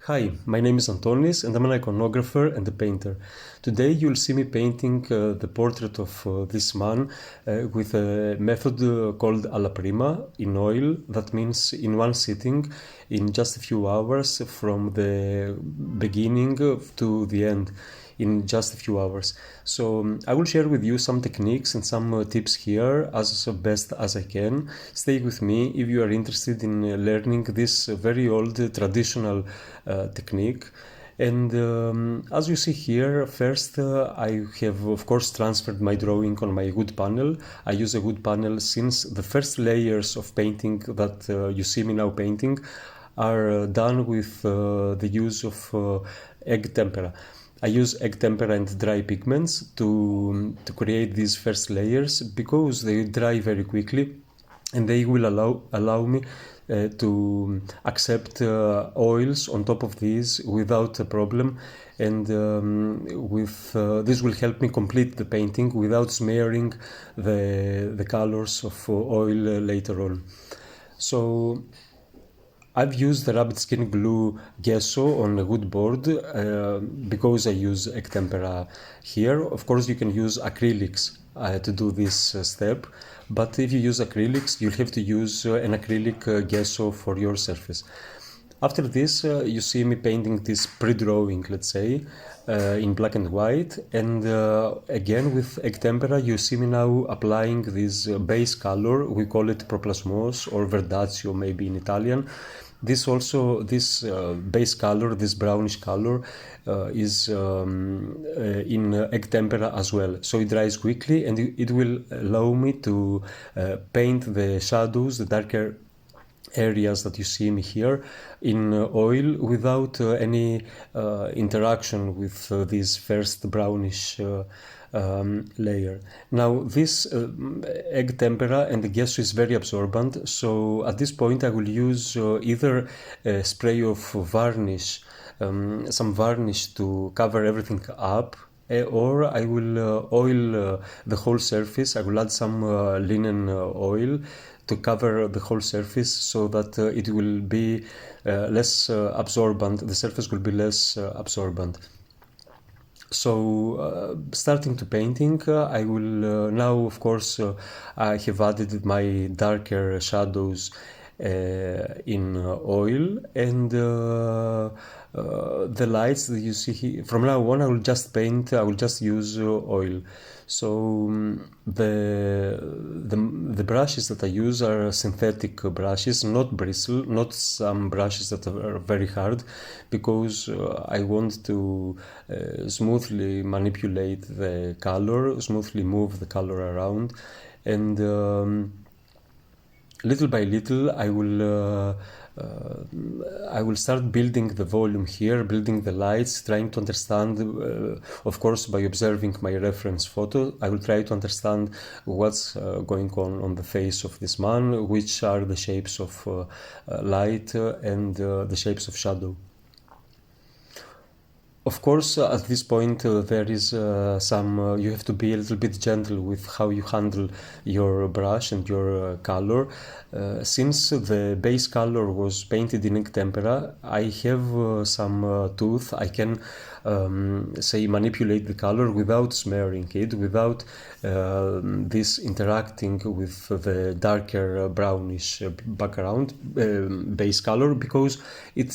Hi, my name is Antonis and I'm an iconographer and a painter. Today you'll see me painting the portrait of this man with a method called ALLA PRIMA in oil. That means in one sitting, in just a few hours, from the beginning to the end, in just a few hours. So I will share with you some techniques and some tips here as best as I can. Stay with me if you are interested in learning this very old traditional technique. And as you see here, first I have of course transferred my drawing on my wood panel. I use a wood panel since the first layers of painting that you see me now painting are done with the use of egg tempera. I use egg tempera and dry pigments to create these first layers because they dry very quickly and they will allow me to accept oils on top of these without a problem, and this will help me complete the painting without smearing the colors of oil later on. So I've used the rabbit skin glue gesso on a wood board because I use egg tempera here. Of course you can use acrylics to do this step, but if you use acrylics you'll have to use an acrylic gesso for your surface. After this you see me painting this pre-drawing, let's say, in black and white, and again with egg tempera you see me now applying this base color. We call it proplasmos or verdaccio maybe in Italian. This base color, this brownish color, is in egg tempera as well, so it dries quickly and it will allow me to paint the shadows, the darker areas that you see me here, in oil without any interaction with this first brownish layer. Now this egg tempera and the gesso is very absorbent, so at this point I will use either a spray of varnish, some varnish to cover everything up, or I will oil the whole surface. I will add some linen oil to cover the whole surface so that it will be less absorbent, the surface will be less absorbent. So starting to painting, I will now, of course, I have added my darker shadows in oil, and the lights that you see here, from now on I will just paint, I will just use oil. So the brushes that I use are synthetic brushes, not bristle, not some brushes that are very hard, because I want to smoothly manipulate the color, smoothly move the color around, and little by little I will start building the volume here, building the lights, trying to understand, of course by observing my reference photo, I will try to understand what's going on the face of this man, which are the shapes of light and the shapes of shadow. Of course, at this point there is you have to be a little bit gentle with how you handle your brush and your color. Since the base color was painted in egg tempera, I have some tooth. I can say manipulate the color without smearing it, without this interacting with the darker brownish background base color, because it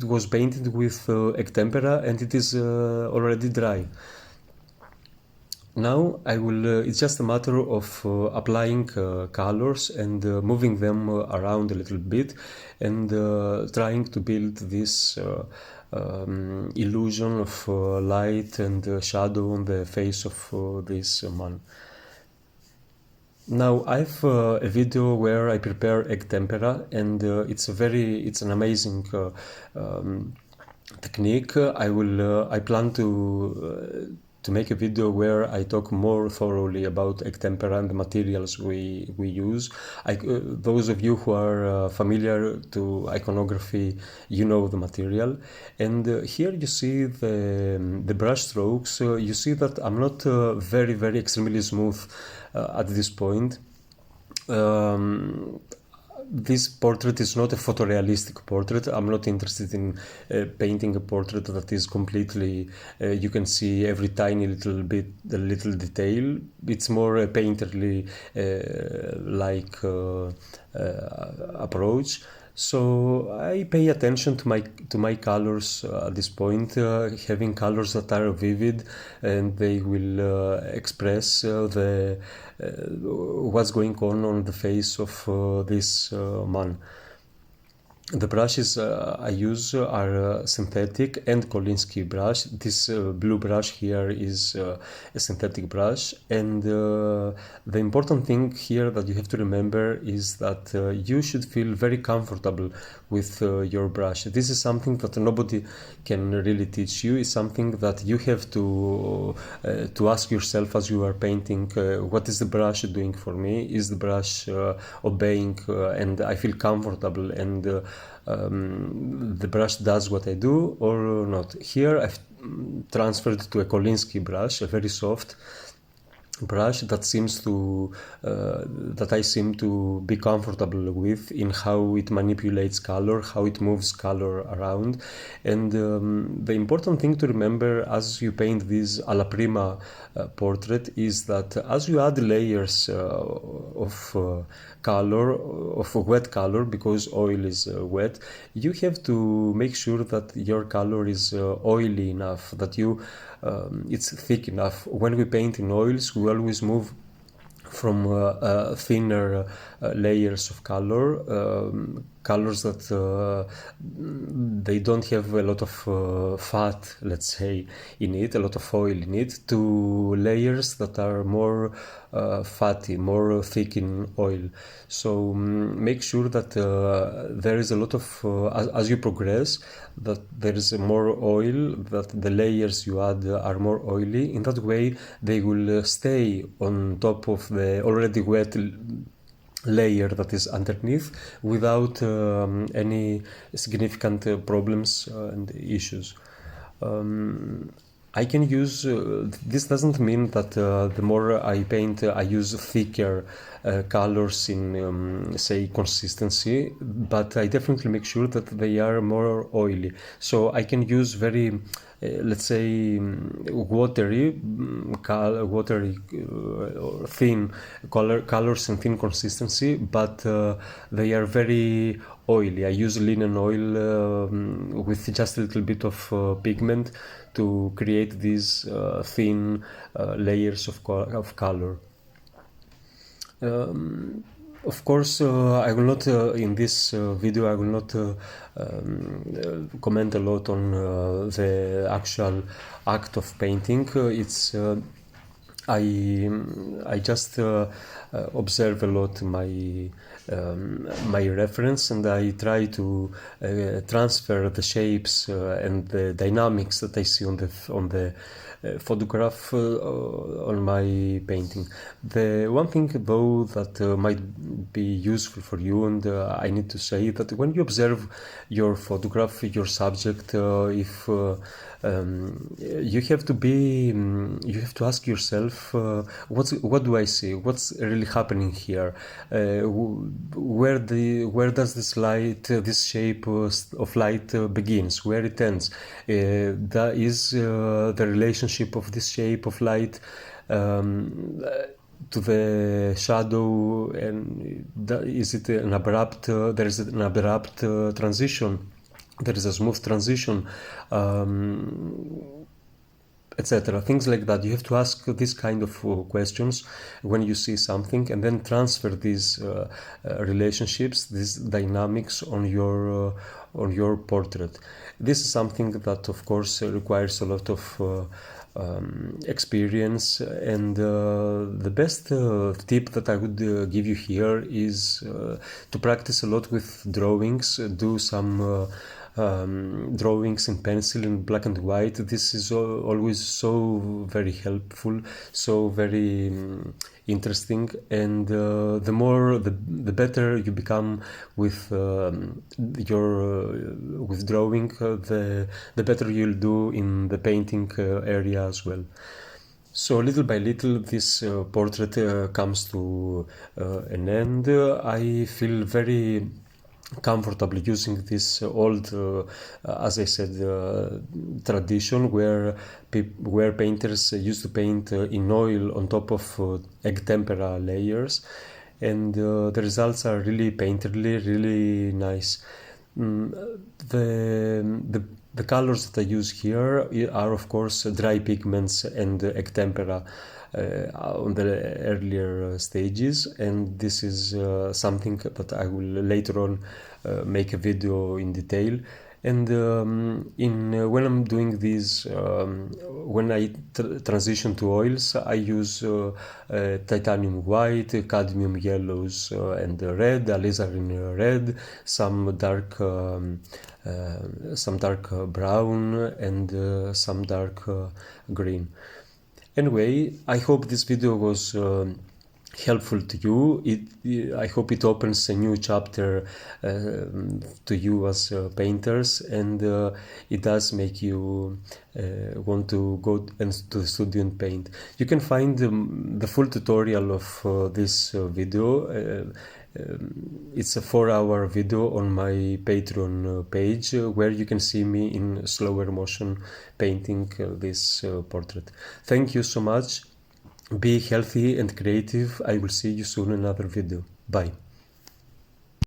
was painted with egg tempera and it is already dry. Now it's just a matter of applying colors and moving them around a little bit and trying to build this illusion of light and shadow on the face of this man. Now I've a video where I prepare egg tempera, and it's an amazing technique. I plan to make a video where I talk more thoroughly about egg tempera and the materials we use. Those of you who are familiar to iconography, you know the material. And here you see the brush strokes. You see that I'm not very extremely smooth at this point. this portrait is not a photorealistic portrait. I'm not interested in painting a portrait that is completely, you can see every tiny little bit, the little detail. It's more a painterly like approach. So I pay attention to my colors at this point, having colors that are vivid, and they will express what's going on the face of this man. The brushes I use are synthetic and Kolinsky brush. This blue brush here is a synthetic brush, and the important thing here that you have to remember is that you should feel very comfortable with your brush. This is something that nobody can really teach you. It's something that you have to ask yourself as you are painting, what is the brush doing for me? Is the brush obeying and I feel comfortable, and the brush does what I do or not. Here I've transferred to a Kolinsky brush, a very soft brush that seems to that I seem to be comfortable with in how it manipulates color, how it moves color around. And the important thing to remember as you paint this alla prima portrait is that as you add layers of color, of wet color, because oil is wet, you have to make sure that your color is oily enough, that it's thick enough. When we paint in oils, we always move from thinner layers of color, colors that they don't have a lot of fat, let's say, in it, a lot of oil in it, to layers that are more fatty, more thick in oil. So make sure that there is a lot of, as you progress, that there is more oil, that the layers you add are more oily. In that way, they will stay on top of the already wet layer that is underneath without any significant problems and issues. I can use, this doesn't mean that the more I paint, I use thicker colors in, say, consistency, but I definitely make sure that they are more oily. So I can use very, let's say, watery, thin colors and thin consistency, but they are very oily. I use linen oil with just a little bit of pigment to create these thin layers of color. Of course, I will not, in this video, I will not comment a lot on the actual act of painting. It's I just observe a lot my reference, and I try to transfer the shapes and the dynamics that I see on the photograph on my painting. The one thing though that might be useful for you, and I need to say that when you observe your photograph, your subject, if you have to ask yourself, what do I see? What's really happening here? Where does this shape of light begins? Where it ends? That is the relationship of this shape of light to the shadow, and is it an abrupt? There is an abrupt transition. There is a smooth transition, etc. Things like that. You have to ask this kind of questions when you see something, and then transfer these relationships, these dynamics on your portrait. This is something that, of course, requires a lot of experience, and the best tip that I would give you here is to practice a lot with drawings. Do some drawings in pencil in black and white. This is always so very helpful, so very interesting, and the better you become with with drawing, the better you'll do in the painting area as well. So little by little this portrait comes to an end. I feel very comfortable using this old, as I said, tradition where painters used to paint in oil on top of egg tempera layers, and the results are really painterly, really nice. Mm, the colors that I use here are of course dry pigments and egg tempera on the earlier stages, and this is something that I will later on make a video in detail. And when I'm doing these, when I transition to oils, I use titanium white, cadmium yellows, and red, alizarin red, some dark brown, and some dark green. Anyway, I hope this video was helpful to you. I hope it opens a new chapter to you as painters, and it does make you want to go to the studio and paint. You can find the full tutorial of this video. It's a 4-hour video on my Patreon page where you can see me in slower motion painting this portrait. Thank you so much. Be healthy and creative. I will see you soon in another video. Bye.